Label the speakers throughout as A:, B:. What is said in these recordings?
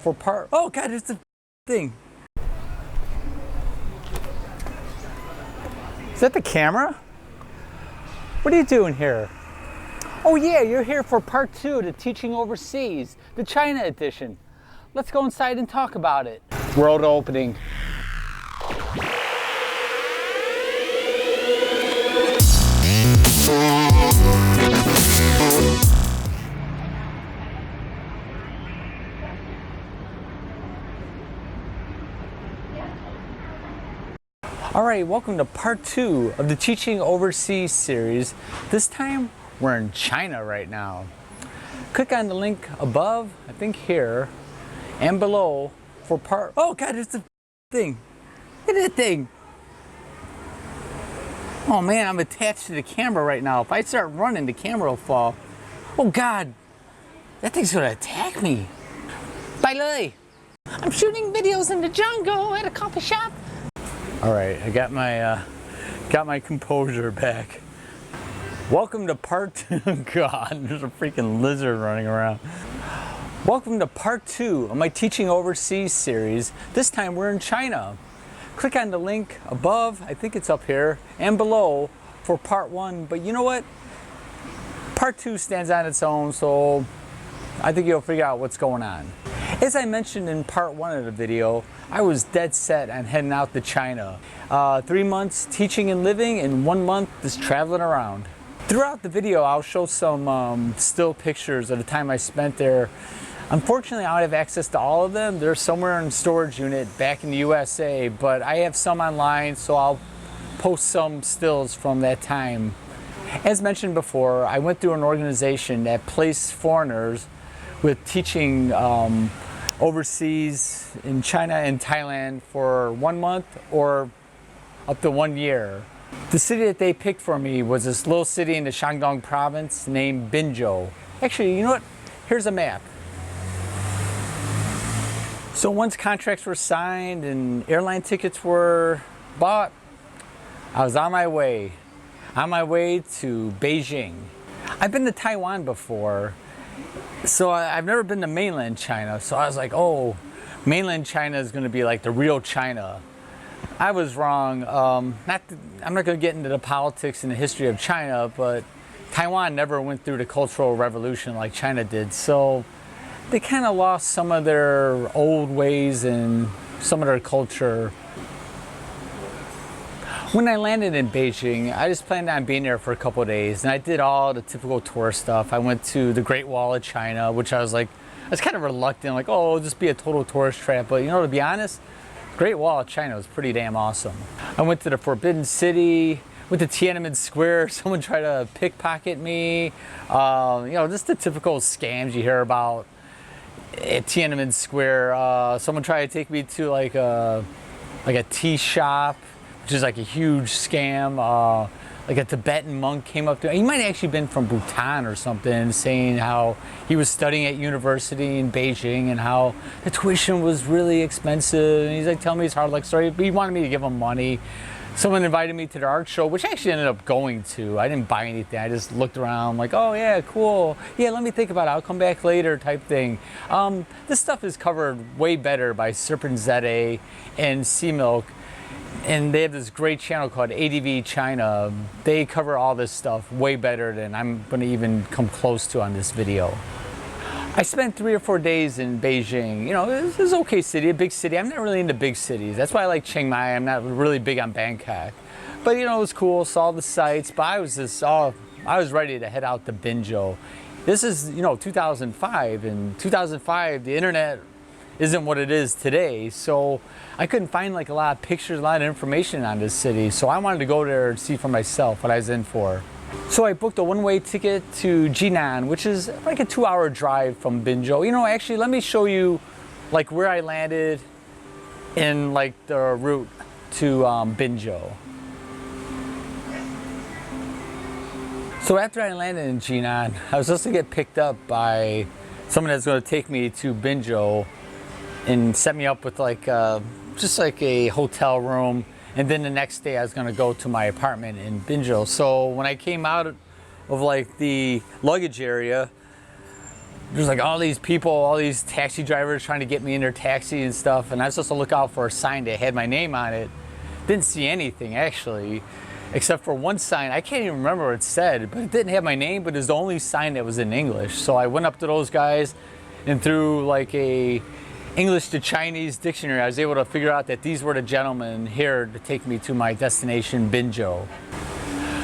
A: for part. Oh God, it's the thing. Is that the camera? What are you doing here? Oh yeah, you're here for part 2 to Teaching Overseas, the China edition. Let's go inside and talk about it. World opening. Alright, welcome to part 2 of the Teaching Overseas series. This time, we're in China right now. Click on the link above, I think here, and below for part... Oh God, it's the thing. Look at that thing. Oh man, I'm attached to the camera right now. If I start running, the camera will fall. Oh God, that thing's gonna attack me. Bye, Lily. I'm shooting videos in the jungle at a coffee shop. All right, I got my composure back. Welcome to part 2. God, there's a freaking lizard running around. Welcome to part 2 of my Teaching Overseas series. This time we're in China. Click on the link above, I think it's up here, and below for part 1. But you know what? Part 2 stands on its own, so I think you'll figure out what's going on. As I mentioned in part 1 of the video, I was dead set on heading out to China. 3 months teaching and living, and 1 month just traveling around. Throughout the video, I'll show some still pictures of the time I spent there. Unfortunately, I don't have access to all of them. They're somewhere in storage unit back in the USA, but I have some online, so I'll post some stills from that time. As mentioned before, I went through an organization that placed foreigners with teaching overseas in China and Thailand for 1 month or up to 1 year. The city that they picked for me was this little city in the Shandong province named Binzhou. Actually, you know what? Here's a map. So once contracts were signed and airline tickets were bought, I was on my way to Beijing. I've been to Taiwan before, so I've never been to mainland China. So I was like, oh, mainland China is going to be like the real China. I was wrong. I'm not going to get into the politics and the history of China, but Taiwan never went through the Cultural Revolution like China did. So they kind of lost some of their old ways and some of their culture. When I landed in Beijing, I just planned on being there for a couple of days, and I did all the typical tourist stuff. I went to the Great Wall of China, which I was kind of reluctant, like, oh, it'll just be a total tourist trap. But you know, to be honest, Great Wall of China was pretty damn awesome. I went to the Forbidden City, went to Tiananmen Square. Someone tried to pickpocket me. You know, just the typical scams you hear about at Tiananmen Square. Someone tried to take me to like a tea shop, which is like a huge scam. Like a Tibetan monk came up to me. He might have actually been from Bhutan or something, saying how he was studying at university in Beijing and how the tuition was really expensive. And he's like telling me his hard luck story, but he wanted me to give him money. Someone invited me to the art show, which I actually ended up going to. I didn't buy anything. I just looked around like, oh yeah, cool. Yeah, let me think about it. I'll come back later type thing. This stuff is covered way better by Serpent ZA and Sea Milk. And they have this great channel called ADV China. They cover all this stuff way better than I'm going to even come close to on this video. I spent 3 or 4 days in Beijing. You know, it's an okay city, a big city. I'm not really into big cities. That's why I like Chiang Mai. I'm not really big on Bangkok. But you know, it was cool, saw the sights. But I was ready to head out to Binzhou. This is, you know, 2005. In 2005, the internet isn't what it is today, so I couldn't find like a lot of pictures, a lot of information on this city, so I wanted to go there and see for myself what I was in for. So I booked a one-way ticket to Jinan, which is like a 2-hour drive from Binzhou. You know, actually, let me show you like where I landed in like the route to Binzhou. So after I landed in Jinan, I was supposed to get picked up by someone that's going to take me to Binzhou and set me up with like just like a hotel room, and then the next day I was going to go to my apartment in Binzhou. So when I came out of like the luggage area, there's like all these people, all these taxi drivers trying to get me in their taxi and stuff. And I was supposed to look out for a sign that had my name on it. Didn't see anything actually, except for one sign. I can't even remember what it said, but it didn't have my name, but it was the only sign that was in English. So I went up to those guys and through like a English to Chinese dictionary, I was able to figure out that these were the gentlemen here to take me to my destination, Binzhou.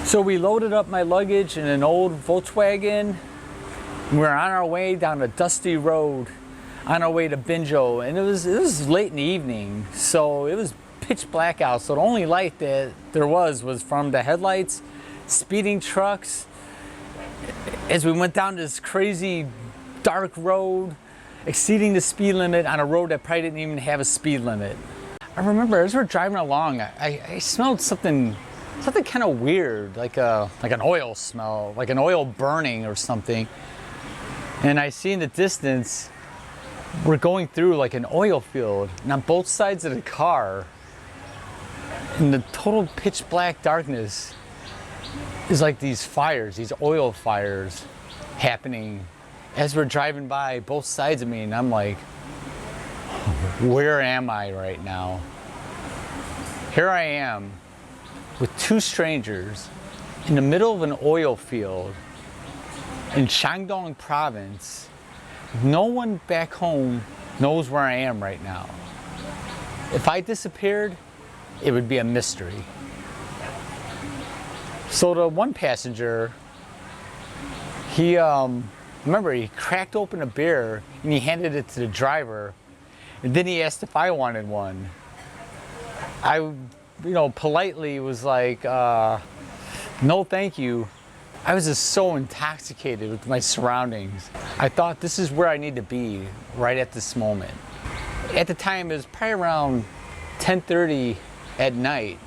A: So we loaded up my luggage in an old Volkswagen. We were on our way down a dusty road on our way to Binzhou, and it was late in the evening, so it was pitch black out. So the only light that there was from the headlights, speeding trucks. As we went down this crazy dark road, exceeding the speed limit on a road that probably didn't even have a speed limit. I remember as we were driving along, I smelled something kind of weird, like an oil smell, like an oil burning or something. And I see in the distance, we're going through like an oil field, and on both sides of the car, in the total pitch black darkness, is like these fires, these oil fires happening as we're driving by both sides of me, and I'm like, where am I right now? Here I am with two strangers in the middle of an oil field in Shandong province. No one back home knows where I am right now. If I disappeared, it would be a mystery. So the one passenger, he remember, he cracked open a beer and he handed it to the driver, and then he asked if I wanted one. I, politely was like, no thank you. I was just so intoxicated with my surroundings. I thought this is where I need to be right at this moment. At the time, it was probably around 10:30 at night.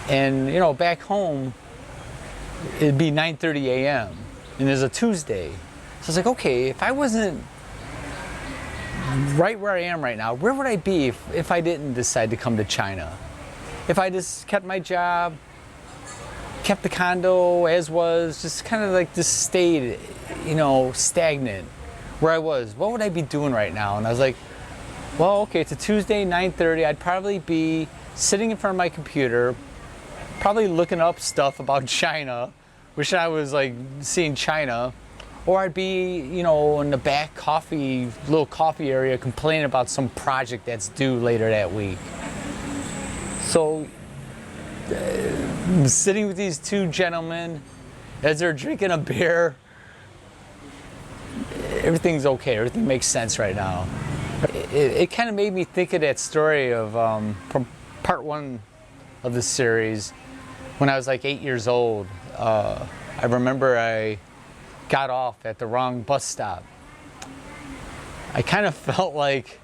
A: And back home, it'd be 9:30 a.m. and it's a Tuesday. So I was like, okay, if I wasn't right where I am right now, where would I be if I didn't decide to come to China? If I just kept my job, kept the condo as was, just kind of like just stayed, stagnant where I was, what would I be doing right now? And I was like, well, okay, it's a Tuesday, 9:30. I'd probably be sitting in front of my computer, probably looking up stuff about China, wishing I was like seeing China, or I'd be, in the back little coffee area complaining about some project that's due later that week. So, sitting with these two gentlemen as they're drinking a beer, everything's okay, everything makes sense right now. It kind of made me think of that story of from part one of the series when I was like 8 years old. I remember I got off at the wrong bus stop. I kind of felt like,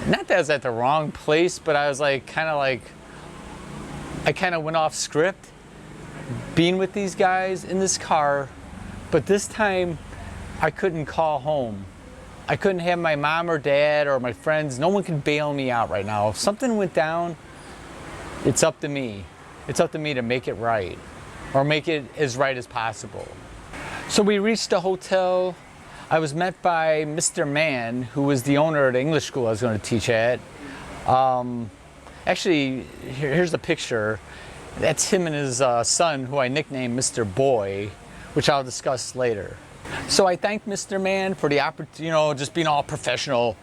A: not that I was at the wrong place, but I was like, I kind of went off script being with these guys in this car, but this time I couldn't call home. I couldn't have my mom or dad or my friends. No one can bail me out right now. If something went down, it's up to me. It's up to me to make it right, or make it as right as possible. So we reached the hotel. I was met by Mr. Mann, who was the owner of the English school I was going to teach at. Actually, here's a picture. That's him and his son, who I nicknamed Mr. Boy, which I'll discuss later. So I thanked Mr. Mann for the opportunity, just being all professional.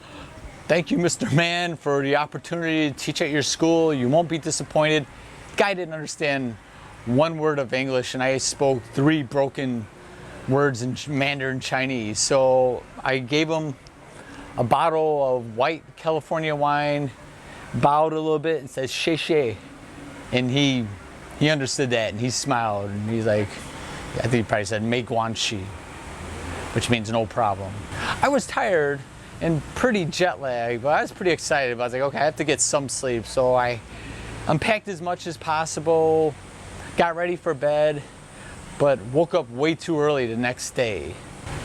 A: Thank you, Mr. Mann, for the opportunity to teach at your school. You won't be disappointed. The guy didn't understand one word of English, and I spoke 3 broken words in Mandarin Chinese. So I gave him a bottle of white California wine, bowed a little bit and said, "Xie xie." And he understood that, and he smiled, and he's like, I think he probably said, "Mei guan qi," which means no problem. I was tired and pretty jet lagged, but I was pretty excited. I was like, okay, I have to get some sleep. So I unpacked as much as possible, got ready for bed, but woke up way too early the next day.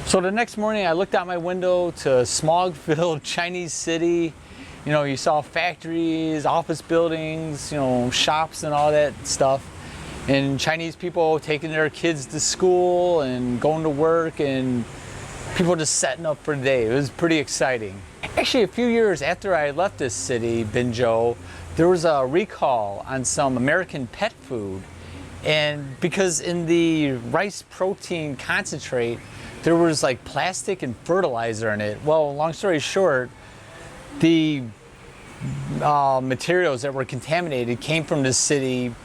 A: So the next morning I looked out my window to a smog-filled Chinese city. You saw factories, office buildings, shops and all that stuff. And Chinese people taking their kids to school and going to work and People just setting up for the day. It was pretty exciting. Actually, a few years after I left this city, Binzhou, there was a recall on some American pet food. And because in the rice protein concentrate, there was like plastic and fertilizer in it. Well, long story short, the materials that were contaminated came from the city,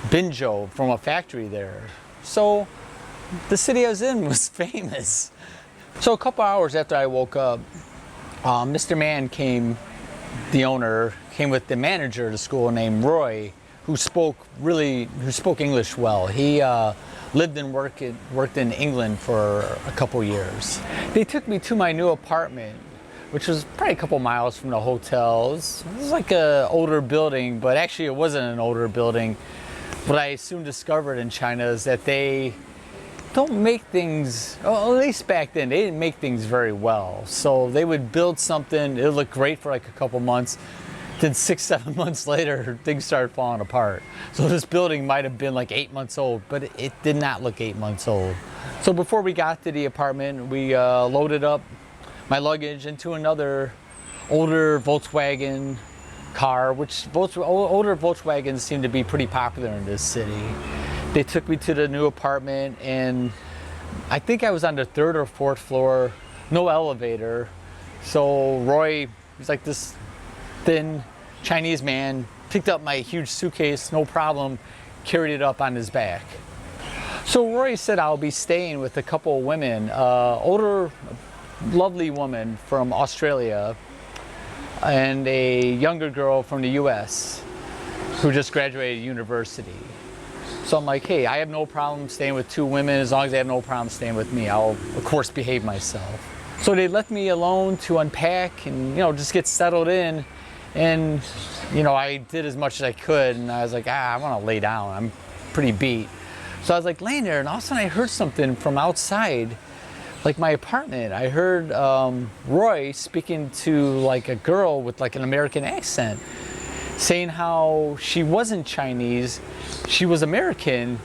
A: Binzhou, from a factory there. So the city I was in was famous. So a couple hours after I woke up, Mr. Mann came, the owner, came with the manager of the school named Roy, who spoke English well. He lived and worked in England for a couple years. They took me to my new apartment, which was probably a couple miles from the hotel. It was like an older building, but actually it wasn't an older building. What I soon discovered in China is that they don't make things, well, at least back then, they didn't make things very well. So they would build something, it would look great for like a couple months, then 6-7 months later, things started falling apart. So this building might have been like 8 months old, but it did not look 8 months old. So before we got to the apartment, we loaded up my luggage into another older Volkswagen car, which older Volkswagens seem to be pretty popular in this city. They took me to the new apartment, and I think I was on the 3rd or 4th floor, no elevator. So Roy, he's like this thin Chinese man, picked up my huge suitcase, no problem, carried it up on his back. So Roy said I'll be staying with a couple of women, older, lovely woman from Australia, and a younger girl from the US who just graduated university. So I'm like, hey, I have no problem staying with 2 women as long as they have no problem staying with me. I'll, of course, behave myself. So they left me alone to unpack and, you know, just get settled in. And, you know, I did as much as I could, and I was like, I want to lay down. I'm pretty beat. So I was like laying there, and all of a sudden I heard something from outside, like my apartment. I heard Roy speaking to like a girl with like an American accent, saying how she wasn't Chinese, she was American.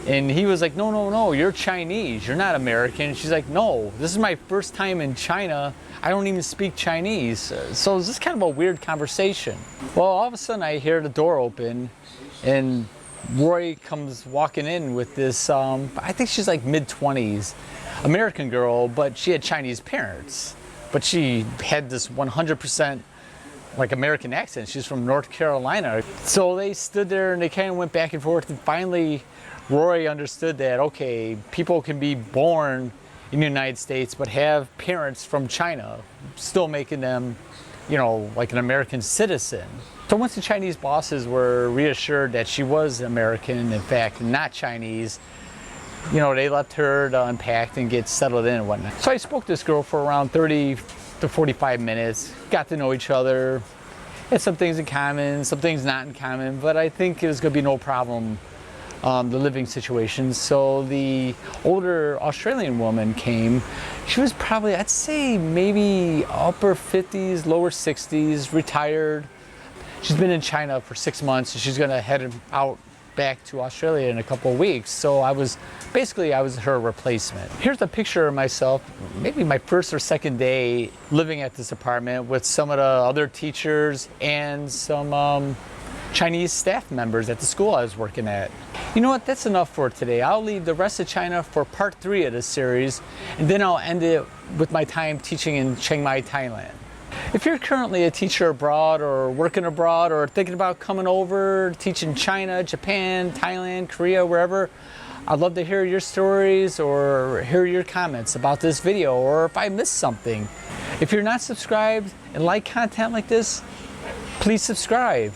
A: And he was like, no, you're Chinese, you're not American. She's like, no, this is my first time in China. I don't even speak Chinese. So it's just kind of a weird conversation. Well, all of a sudden I hear the door open, and Roy comes walking in with this, I think she's like mid-20s, American girl, but she had Chinese parents. But she had this 100% like American accent. She's from North Carolina. So they stood there and they kind of went back and forth, and finally Roy understood that, okay, people can be born in the United States but have parents from China, still making them, you know, like an American citizen. So once the Chinese bosses were reassured that she was American, in fact, not Chinese, you know, they left her to unpack and get settled in and whatnot. So I spoke to this girl for around 30 to 45 minutes, got to know each other, had some things in common, some things not in common, but I think it was going to be no problem, the living situation. So the older Australian woman came. She was probably, I'd say maybe upper 50s, lower 60s, retired. She's been in China for 6 months, and she's going to head out back to Australia in a couple of weeks. So I was her replacement. Here's a picture of myself, maybe my first or second day living at this apartment with some of the other teachers and some Chinese staff members at the school I was working at. You know what, that's enough for today. I'll leave the rest of China for part 3 of this series, and then I'll end it with my time teaching in Chiang Mai, Thailand. If you're currently a teacher abroad or working abroad or thinking about coming over, teaching China, Japan, Thailand, Korea, wherever, I'd love to hear your stories or hear your comments about this video, or if I missed something. If you're not subscribed and like content like this, please subscribe.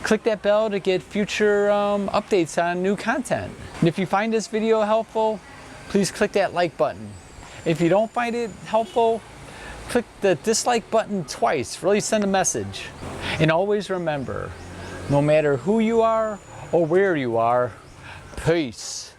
A: Click that bell to get future updates on new content. And if you find this video helpful, please click that like button. If you don't find it helpful, click the dislike button twice. Really send a message. And always remember, no matter who you are or where you are, peace.